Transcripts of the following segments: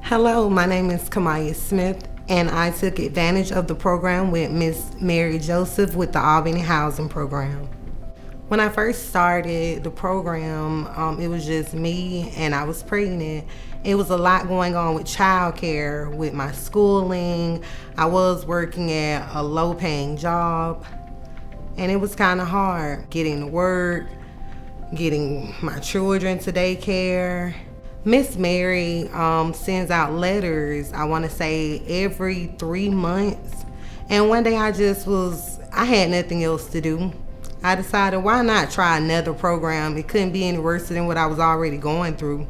Hello, my name is Kamaya Smith, and I took advantage of the program with Miss Mary Joseph with the Albany Housing Program. When I first started the program, it was just me and I was pregnant. It was a lot going on with childcare, with my schooling. I was working at a low-paying job, and it was kind of hard getting to work, getting my children to daycare. Miss Mary sends out letters, I want to say every 3 months. And one day I had nothing else to do. I decided, why not try another program? It couldn't be any worse than what I was already going through.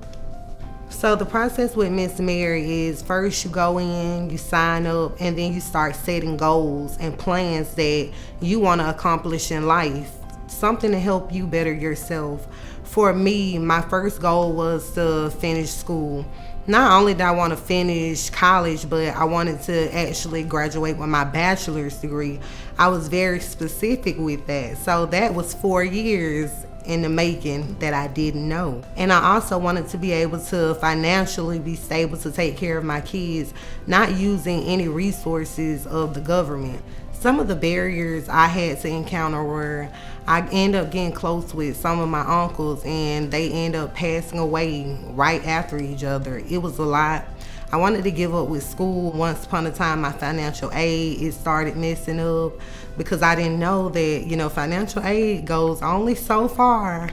So the process with Miss Mary is first you go in, you sign up, and then you start setting goals and plans that you want to accomplish in life. Something to help you better yourself. For me, my first goal was to finish school. Not only did I want to finish college, but I wanted to actually graduate with my bachelor's degree. I was very specific with that. So that was 4 years in the making that I didn't know. And I also wanted to be able to financially be stable to take care of my kids, not using any resources of the government. Some of the barriers I had to encounter were I ended up getting close with some of my uncles and they end up passing away right after each other. It was a lot. I wanted to give up with school. Once upon a time, my financial aid, it started messing up because I didn't know that, financial aid goes only so far.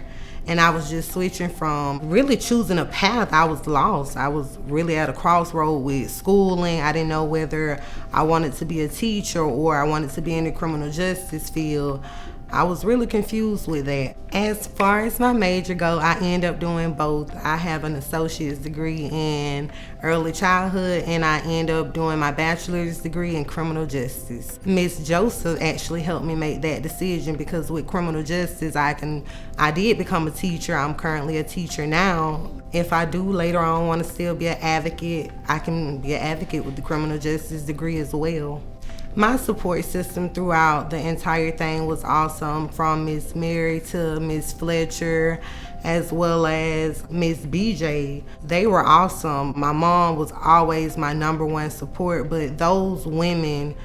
And I was just switching from really choosing a path. I was lost. I was really at a crossroad with schooling. I didn't know whether I wanted to be a teacher or I wanted to be in the criminal justice field. I was really confused with that. As far as my major go, I end up doing both. I have an associate's degree in early childhood and I end up doing my bachelor's degree in criminal justice. Miss Joseph actually helped me make that decision because with criminal justice, I did become a teacher. I'm currently a teacher now. If I do later on want to still be an advocate, I can be an advocate with the criminal justice degree as well. My support system throughout the entire thing was awesome, from Miss Mary to Miss Fletcher, as well as Miss BJ. They were awesome. My mom was always my number one support, but those women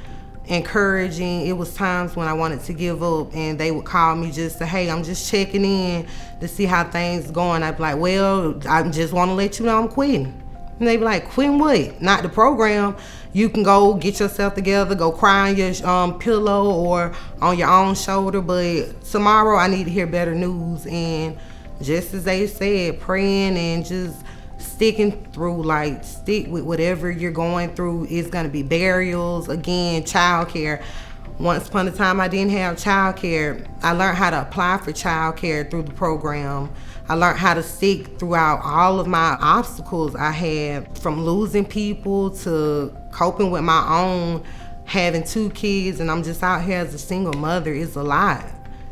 encouraging. It was times when I wanted to give up and they would call me just to, hey, I'm just checking in to see how things going. I'd be like, well, I just want to let you know I'm quitting. And they be like, quitting what? Not the program. You can go get yourself together, go cry on your pillow or on your own shoulder. But tomorrow I need to hear better news. And just as they said, praying and just sticking through, stick with whatever you're going through. It's going to be burials, again, childcare. Once upon a time, I didn't have childcare. I learned how to apply for childcare through the program. I learned how to stick throughout all of my obstacles I had, from losing people to coping with my own, having 2 kids, and I'm just out here as a single mother. It's a lot.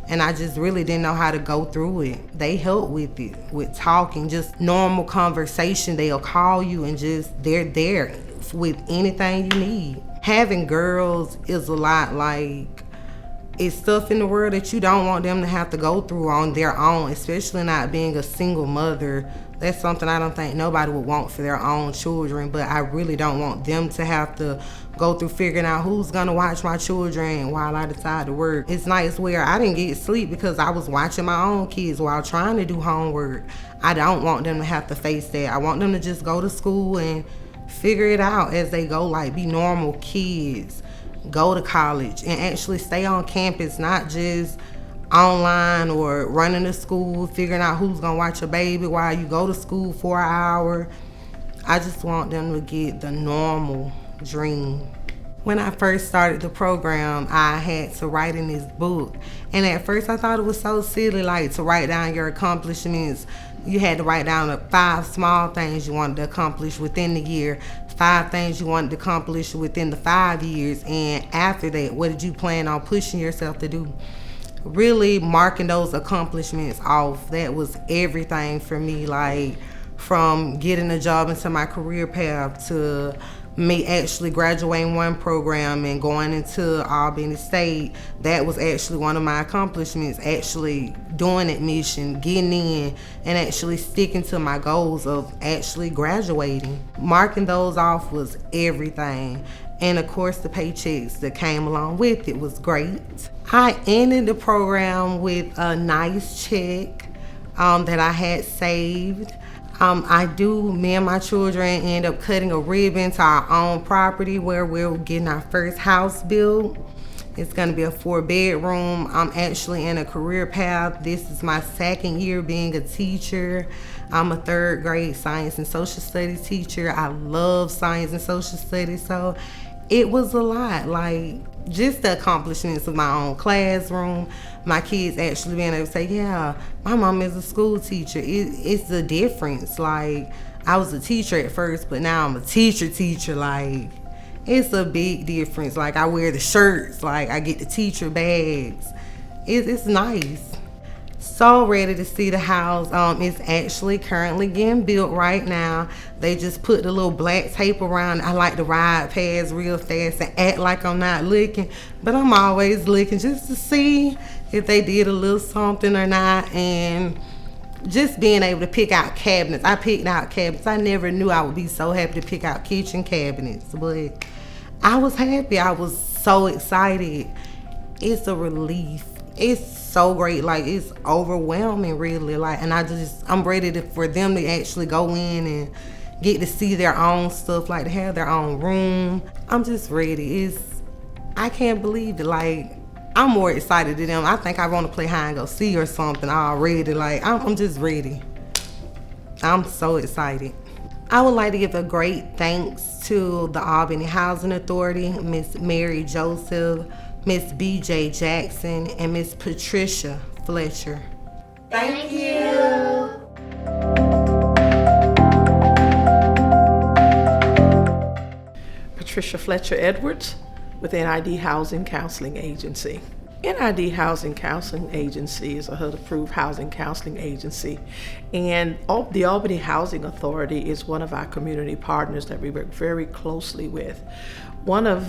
And I just really didn't know how to go through it. They help with it, with talking, just normal conversation. They'll call you and they're there with anything you need. Having girls is a lot. It's stuff in the world that you don't want them to have to go through on their own, especially not being a single mother. That's something I don't think nobody would want for their own children, but I really don't want them to have to go through figuring out who's gonna watch my children while I decide to work. It's nights where I didn't get sleep because I was watching my own kids while trying to do homework. I don't want them to have to face that. I want them to just go to school and figure it out as they go, be normal kids. Go to college and actually stay on campus, not just online or running to school, figuring out who's gonna watch your baby while you go to school for an hour. I just want them to get the normal dream. When I first started the program, I had to write in this book. And at first I thought it was so silly, to write down your accomplishments. You had to write down the 5 small things you wanted to accomplish within the year, 5 things you wanted to accomplish within the 5 years, and after that, what did you plan on pushing yourself to do? Really marking those accomplishments off, that was everything for me, from getting a job into my career path to me actually graduating one program and going into Albany State, that was actually one of my accomplishments, actually doing admission, getting in, and actually sticking to my goals of actually graduating. Marking those off was everything. And of course, the paychecks that came along with it was great. I ended the program with a nice check that I had saved. Me and my children end up cutting a ribbon to our own property where we're getting our first house built. It's going to be a 4-bedroom. I'm actually in a career path. This is my second year being a teacher. I'm a 3rd grade science and social studies teacher. I love science and social studies, so it was a lot. Like, just the accomplishments of my own classroom, my kids actually being able to say, yeah, my mom is a school teacher. It's the difference. Like, I was a teacher at first, but now I'm a teacher. Like, it's a big difference. Like, I wear the shirts, like I get the teacher bags. It's nice. So ready to see the house. It's actually currently getting built right now. They just put the little black tape around. I like to ride past real fast and act like I'm not looking, but I'm always looking just to see if they did a little something or not. And just being able to pick out cabinets. I picked out cabinets. I never knew I would be so happy to pick out kitchen cabinets, but I was happy. I was so excited. It's a relief. It's so great. Like, it's overwhelming, really. Like, and I'm ready for them to actually go in and get to see their own stuff, like to have their own room. I'm just ready. I can't believe it. Like, I'm more excited than them. I think I want to play hide and go see or something already. Like, I'm just ready. I'm so excited. I would like to give a great thanks to the Albany Housing Authority, Miss Mary Joseph, Miss B.J. Jackson, and Miss Patricia Fletcher. Thank you. Patricia Fletcher Edwards with NID Housing Counseling Agency. NID Housing Counseling Agency is a HUD-approved housing counseling agency, and the Albany Housing Authority is one of our community partners that we work very closely with.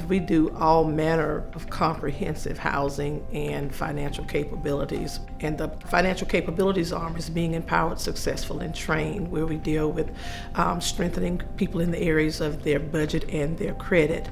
We do all manner of comprehensive housing and financial capabilities. And the financial capabilities arm is being empowered, successful, and trained, where we deal with strengthening people in the areas of their budget and their credit.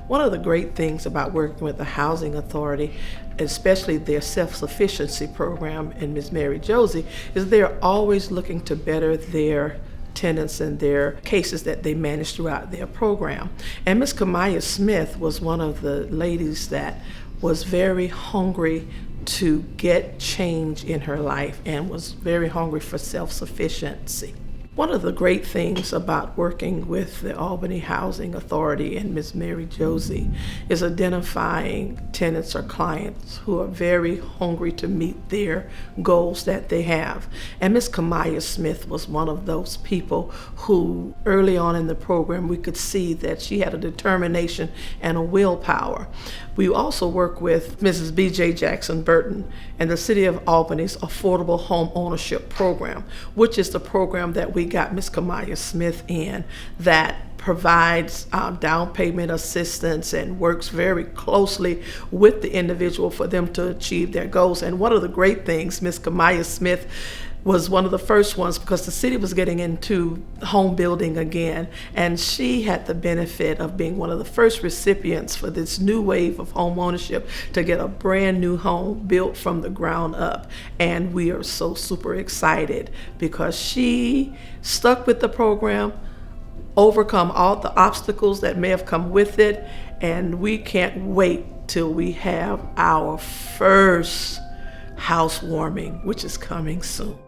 One of the great things about working with the Housing Authority, especially their self-sufficiency program and Ms. Mary Josie, is they're always looking to better their tenants and their cases that they manage throughout their program. And Ms. Kamaya Smith was one of the ladies that was very hungry to get change in her life and was very hungry for self-sufficiency. One of the great things about working with the Albany Housing Authority and Ms. Mary Josie is identifying tenants or clients who are very hungry to meet their goals that they have. And Ms. Kamaya Smith was one of those people who early on in the program we could see that she had a determination and a willpower. We also work with Mrs. B.J. Jackson Burton and the City of Albany's Affordable Home Ownership Program, which is the program that we got Ms. Kamaya Smith in, that provides down payment assistance and works very closely with the individual for them to achieve their goals. And one of the great things, Ms. Kamaya Smith was one of the first ones, because the city was getting into home building again, and she had the benefit of being one of the first recipients for this new wave of home ownership to get a brand new home built from the ground up. And we are so super excited because she stuck with the program, overcome all the obstacles that may have come with it, and we can't wait till we have our first housewarming, which is coming soon.